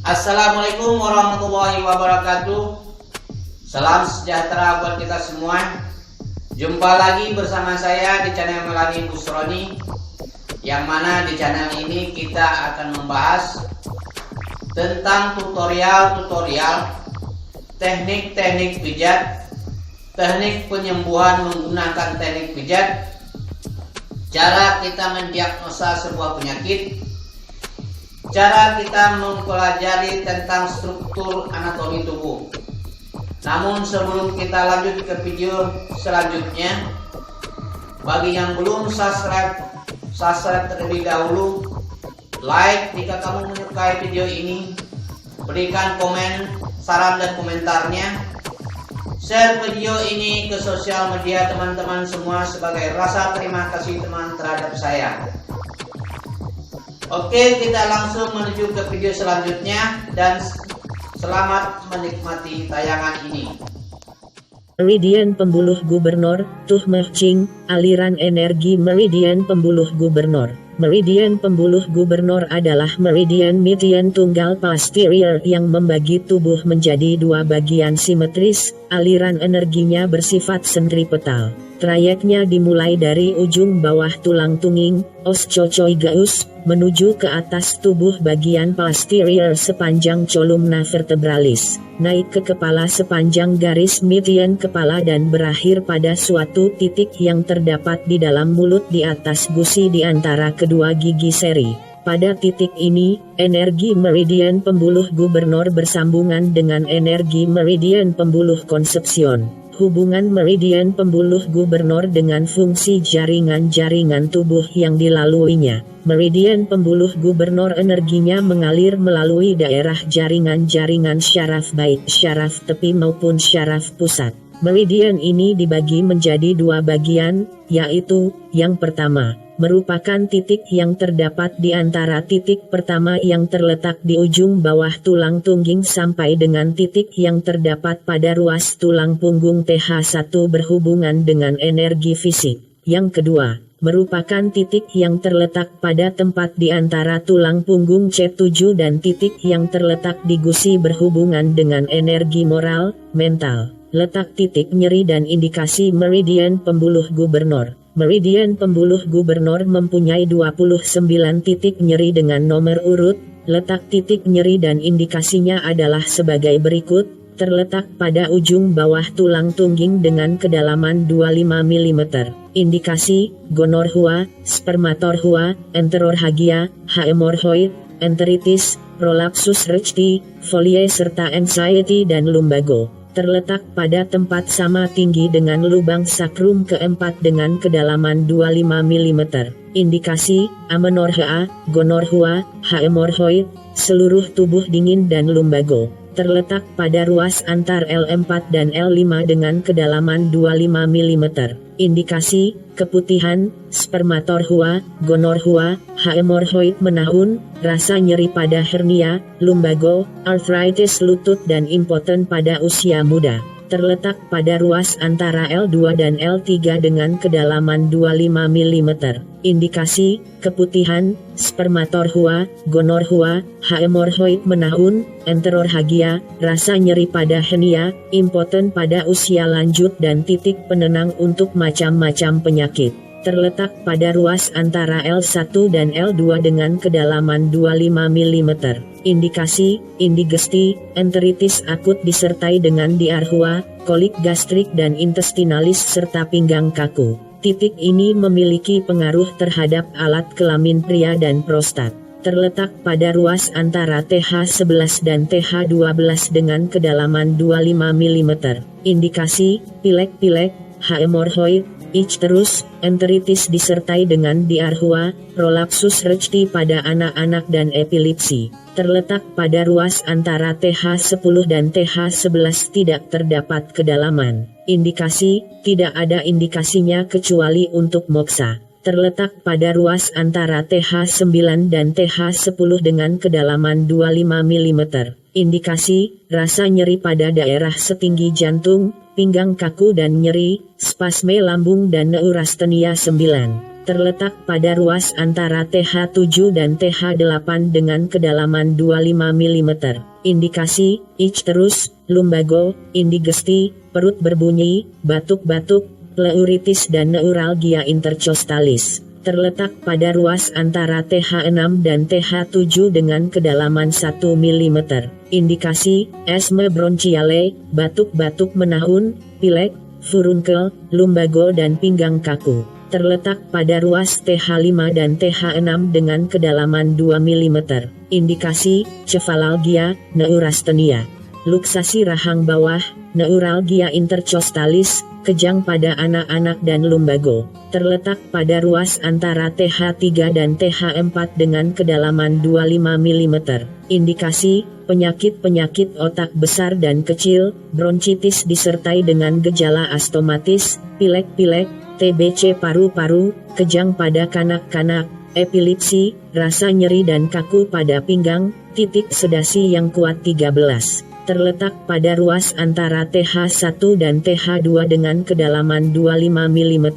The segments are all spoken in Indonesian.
Assalamualaikum warahmatullahi wabarakatuh. Salam sejahtera buat kita semua. Jumpa lagi bersama saya di channel Melani Busroni, yang mana di channel ini kita akan membahas tentang tutorial teknik-teknik pijat, teknik penyembuhan menggunakan teknik pijat, cara kita mendiagnosa sebuah penyakit, cara kita mempelajari tentang struktur anatomi tubuh. Namun sebelum kita lanjut ke video selanjutnya, bagi yang belum subscribe terlebih dahulu, like jika kamu menyukai video ini, berikan komen, saran dan komentarnya, share video ini ke sosial media teman-teman semua sebagai rasa terima kasih teman terhadap saya. Oke, kita langsung menuju ke video selanjutnya dan selamat menikmati tayangan ini. Meridian pembuluh gubernur, Tuh Meh Ching, aliran energi meridian pembuluh gubernur. Meridian pembuluh gubernur adalah meridian median tunggal posterior yang membagi tubuh menjadi dua bagian simetris. Aliran energinya bersifat sentripetal. Trayeknya dimulai dari ujung bawah tulang tunging, os cocoideus, menuju ke atas tubuh bagian posterior sepanjang columna vertebralis, naik ke kepala sepanjang garis median kepala dan berakhir pada suatu titik yang terdapat di dalam mulut di atas gusi di antara kedua gigi seri. Pada titik ini, energi meridian pembuluh gubernur bersambungan dengan energi meridian pembuluh konsepsion. Hubungan meridian pembuluh gubernur dengan fungsi jaringan-jaringan tubuh yang dilaluinya. Meridian pembuluh gubernur energinya mengalir melalui daerah jaringan-jaringan syaraf baik syaraf tepi maupun syaraf pusat. Meridian ini dibagi menjadi dua bagian, yaitu, yang pertama, merupakan titik yang terdapat di antara titik pertama yang terletak di ujung bawah tulang tungging sampai dengan titik yang terdapat pada ruas tulang punggung TH1 berhubungan dengan energi fisik. Yang kedua, merupakan titik yang terletak pada tempat di antara tulang punggung C7 dan titik yang terletak di gusi berhubungan dengan energi moral, mental. Letak titik nyeri dan indikasi meridian pembuluh gubernur. Meridian pembuluh gubernur mempunyai 29 titik nyeri dengan nomor urut. Letak titik nyeri dan indikasinya adalah sebagai berikut. Terletak pada ujung bawah tulang tungging dengan kedalaman 25 mm. Indikasi, gonorrhea, spermatorrhea, enterorrhagia, hemorrhoid, enteritis, prolapsus recti, folie serta anxiety dan lumbago. Terletak pada tempat sama tinggi dengan lubang sakrum keempat dengan kedalaman 25 mm. Indikasi, amenorrhea, gonorrhea, hemorrhoid, seluruh tubuh dingin dan lumbago. Terletak pada ruas antar L4 dan L5 dengan kedalaman 25 mm. Indikasi, keputihan, spermatorrhea, gonorrhea, hemorrhoid menahun, rasa nyeri pada hernia, lumbago, arthritis lutut dan impoten pada usia muda. Terletak pada ruas antara L2 dan L3 dengan kedalaman 25 mm. Indikasi, keputihan, spermatorrhea, gonorrhea, hemorrhoid menahun, enterorrhagia, rasa nyeri pada hernia, impoten pada usia lanjut dan titik penenang untuk macam-macam penyakit. Terletak pada ruas antara L1 dan L2 dengan kedalaman 25 mm. Indikasi, indigesti, enteritis akut disertai dengan diarrhea, kolik gastrik dan intestinalis serta pinggang kaku. Titik ini memiliki pengaruh terhadap alat kelamin pria dan prostat. Terletak pada ruas antara TH11 dan TH12 dengan kedalaman 25 mm. Indikasi, pilek-pilek, hemorrhoid, icterus, enteritis disertai dengan diarrhea, prolapsus recti pada anak-anak dan epilepsi. Terletak pada ruas antara TH10 dan TH11 tidak terdapat kedalaman. Indikasi, tidak ada indikasinya kecuali untuk moksa. Terletak pada ruas antara TH9 dan TH10 dengan kedalaman 25 mm. Indikasi, rasa nyeri pada daerah setinggi jantung, pinggang kaku dan nyeri, spasme lambung dan neurastenia 9. terletak pada ruas antara TH7 dan TH8 dengan kedalaman 25 mm. Indikasi, icterus, lumbago, indigesti, perut berbunyi, batuk-batuk, pleuritis dan neuralgia intercostalis. Terletak pada ruas antara TH6 dan TH7 dengan kedalaman 1 mm. Indikasi, asma bronchiale, batuk-batuk menahun, pilek, furunkel, lumbago dan pinggang kaku. Terletak pada ruas TH5 dan TH6 dengan kedalaman 2 mm. Indikasi, cefalalgia, neurastenia. Luksasi rahang bawah, neuralgia intercostalis, kejang pada anak-anak dan lumbago. Terletak pada ruas antara TH3 dan TH4 dengan kedalaman 25 mm. Indikasi, penyakit-penyakit otak besar dan kecil, bronkitis disertai dengan gejala astomatis, pilek-pilek, TBC paru-paru, kejang pada kanak-kanak, epilepsi, rasa nyeri dan kaku pada pinggang, titik sedasi yang kuat 13. Terletak pada ruas antara TH1 dan TH2 dengan kedalaman 25 mm.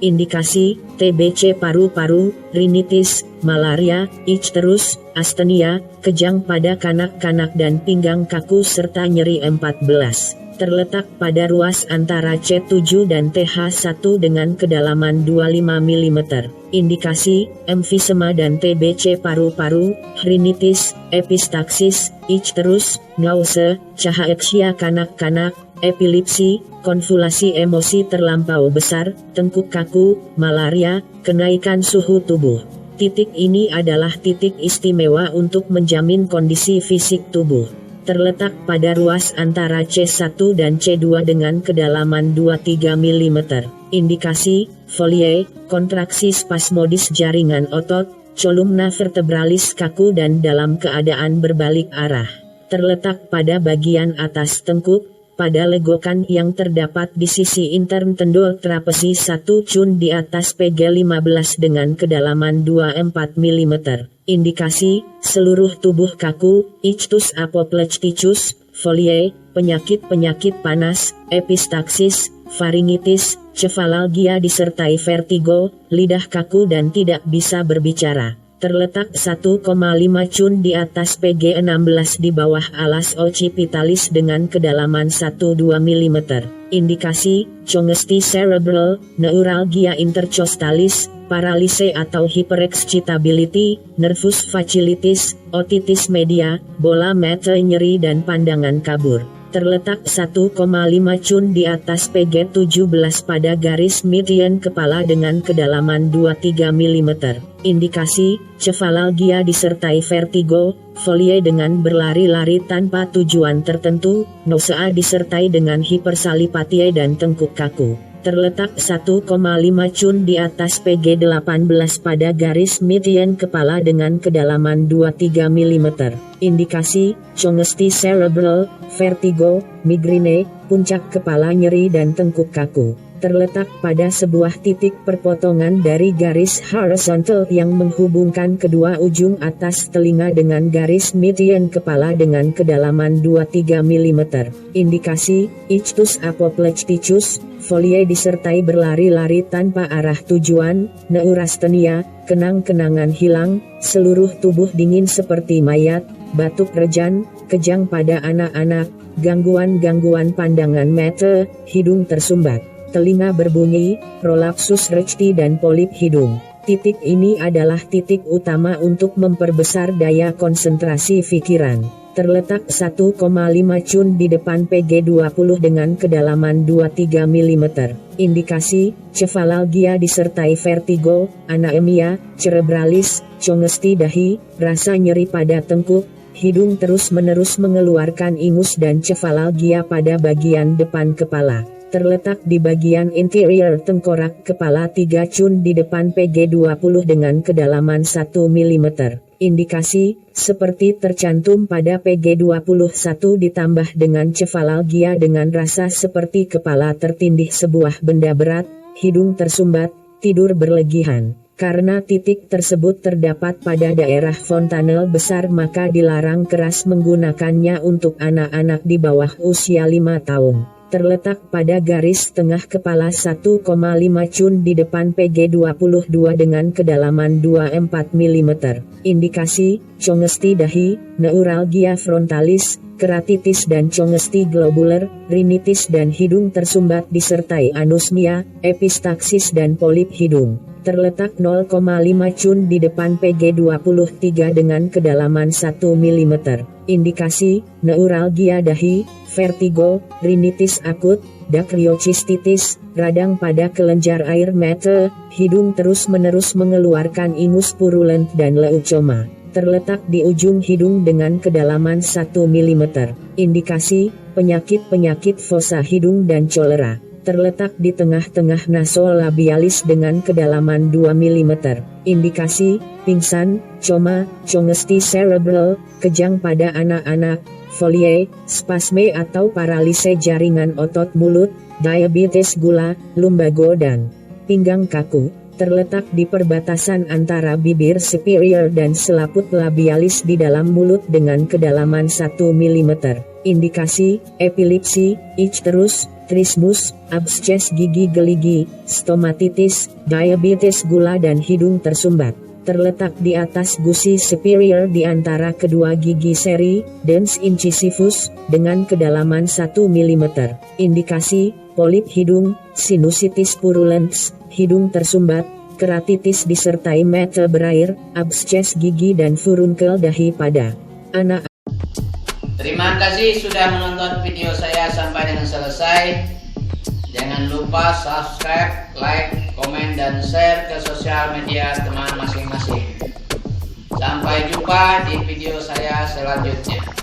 Indikasi, TBC paru-paru, rinitis, malaria, icterus, astenia, kejang pada kanak-kanak dan pinggang kaku serta nyeri 14. Terletak pada ruas antara C7 dan TH1 dengan kedalaman 25 mm. Indikasi, emfisema dan TBC paru-paru, rinitis, epistaksis, icterus, nausea, cahexia kanak-kanak, epilepsi, konvulsi emosi terlampau besar, tengkuk kaku, malaria, kenaikan suhu tubuh. Titik ini adalah titik istimewa untuk menjamin kondisi fisik tubuh. Terletak pada ruas antara C1 dan C2 dengan kedalaman 2-3 mm. Indikasi, folie, kontraksi spasmodis jaringan otot, columna vertebralis kaku dan dalam keadaan berbalik arah. Terletak pada bagian atas tengkuk, pada legokan yang terdapat di sisi intern tendon trapesi 1 cun di atas PG15 dengan kedalaman 2-4 mm. Indikasi, seluruh tubuh kaku, ictus apoplexticus, folie, penyakit-penyakit panas, epistaksis, faringitis, cefalalgia disertai vertigo, lidah kaku dan tidak bisa berbicara. Terletak 1,5 cun di atas PG16 di bawah alas occipitalis dengan kedalaman 1-2 mm. Indikasi, congesti cerebral, neuralgia intercostalis, paralise atau hyperexcitability, nervus facilitis, otitis media, bola mata nyeri dan pandangan kabur. Terletak 1,5 cun di atas PG17 pada garis median kepala dengan kedalaman 2-3 mm. Indikasi, cefalalgia disertai vertigo, folie dengan berlari-lari tanpa tujuan tertentu, nausea disertai dengan hipersalipatie dan tengkuk kaku. Terletak 1,5 cun di atas PG18 pada garis median kepala dengan kedalaman 2-3 mm. Indikasi, congesti cerebral, vertigo, migraine, puncak kepala nyeri dan tengkuk kaku. Terletak pada sebuah titik perpotongan dari garis horizontal yang menghubungkan kedua ujung atas telinga dengan garis median kepala dengan kedalaman 2-3 mm. Indikasi, ictus apoplexticus, folie disertai berlari-lari tanpa arah tujuan, neurastenia, kenang-kenangan hilang, seluruh tubuh dingin seperti mayat, batuk rejan, kejang pada anak-anak, gangguan-gangguan pandangan mata, hidung tersumbat, telinga berbunyi, prolapsus recti dan polip hidung. Titik ini adalah titik utama untuk memperbesar daya konsentrasi pikiran. Terletak 1,5 cun di depan PG20 dengan kedalaman 2-3 mm. Indikasi, cefalalgia disertai vertigo, anemia, cerebralis, congesti dahi, rasa nyeri pada tengkuk, hidung terus-menerus mengeluarkan ingus dan cefalalgia pada bagian depan kepala. Terletak di bagian interior tengkorak kepala 3 cun di depan PG20 dengan kedalaman 1 mm. Indikasi, seperti tercantum pada PG21 ditambah dengan cefalalgia dengan rasa seperti kepala tertindih sebuah benda berat, hidung tersumbat, tidur berlegihan. Karena titik tersebut terdapat pada daerah fontanel besar maka dilarang keras menggunakannya untuk anak-anak di bawah usia 5 tahun. terletak pada garis tengah kepala 1,5 cun di depan PG22 dengan kedalaman 24 mm. Indikasi, congesti dahi, neuralgia frontalis, keratitis dan congesti globuler, rinitis dan hidung tersumbat disertai anosmia, epistaksis dan polip hidung. Terletak 0,5 cun di depan PG23 dengan kedalaman 1 mm. Indikasi, neuralgia dahi, vertigo, rinitis akut, dakriocistitis, radang pada kelenjar air mata, hidung terus-menerus mengeluarkan ingus purulent dan leucoma. Terletak di ujung hidung dengan kedalaman 1 mm. Indikasi, penyakit-penyakit fosa hidung dan cholera. Terletak di tengah-tengah nasolabialis dengan kedalaman 2 mm. Indikasi, pingsan, coma, congesti cerebral, kejang pada anak-anak, folie, spasme atau paralise jaringan otot mulut, diabetes gula, lumbago dan pinggang kaku. Terletak di perbatasan antara bibir superior dan selaput labialis di dalam mulut dengan kedalaman 1 mm. Indikasi, epilepsi, icterus, trismus, absces gigi geligi, stomatitis, diabetes gula dan hidung tersumbat. Terletak di atas gusi superior di antara kedua gigi seri, dens incisivus, dengan kedalaman 1 mm. Indikasi, polip hidung, sinusitis purulens, hidung tersumbat, keratitis disertai mata berair, absces gigi dan furunkel dahi pada anak. Terima kasih sudah menonton video saya sampai dengan selesai. Jangan lupa subscribe, like, komen, dan share ke sosial media teman masing-masing. Sampai jumpa di video saya selanjutnya.